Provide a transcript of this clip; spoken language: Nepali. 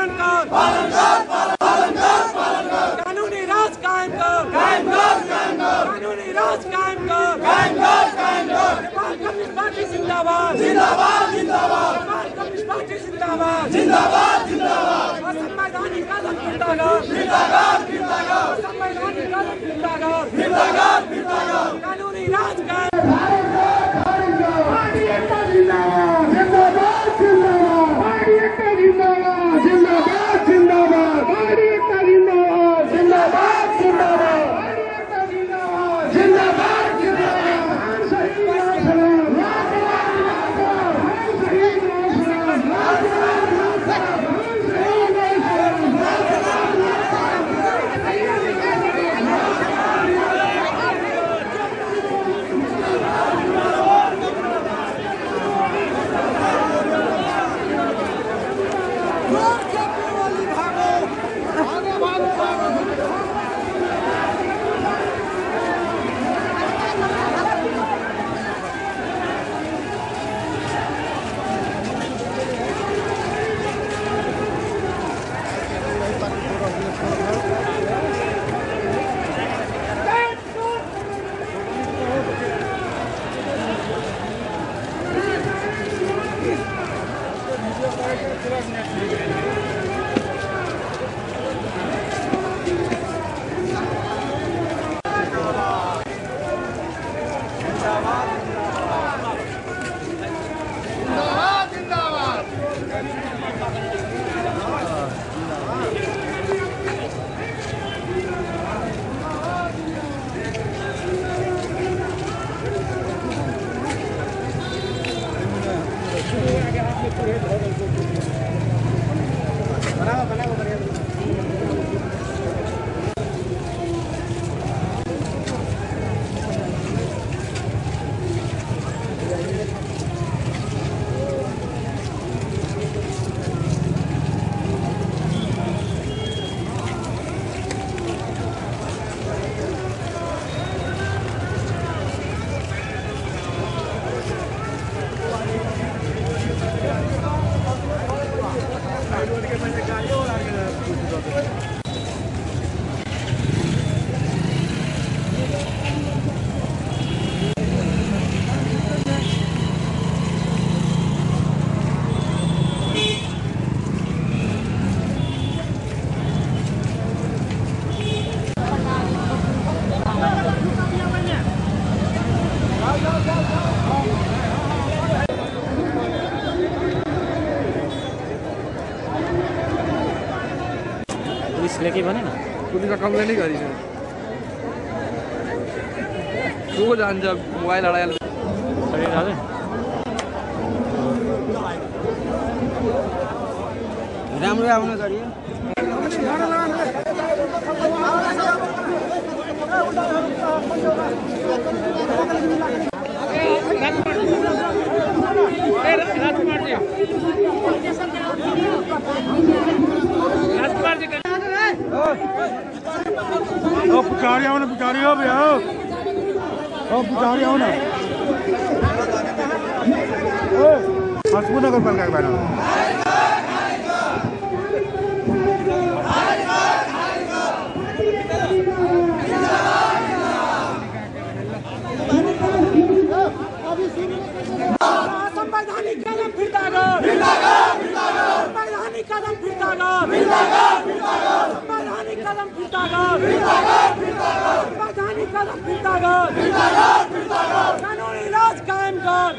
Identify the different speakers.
Speaker 1: पालन कर, कानूनी राज कायम कर, कानूनी राज कायम कर। नेपाल कम्युनिस्ट पार्टी जिंदाबाद, नेपाल कम्युनिस्ट पार्टी जिंदाबाद। असंवैधानिक कदम फिर्ता कर, असंवैधानिक कदम फिर्ता कर, कानूनी राज कायम।
Speaker 2: पुलिसले के भने न
Speaker 3: पुलिसले कम्प्लेन गरी छ को जान्छ मोबाइल हराएर
Speaker 4: राम्रो आउन गरियो
Speaker 5: पुजारी आओ ना, पुजारी हो भैया, पुजारी आओ ना। हसबू नगर पालिका के बारे
Speaker 1: संवैधानिक कदम फिर्ता कर, संवैधानिक कदम फिर्ता कर, संवैधानिक कदम फिर्ता कर, संवैधानिक कदम फिर्ता कर, कानूनी राज कायम कर।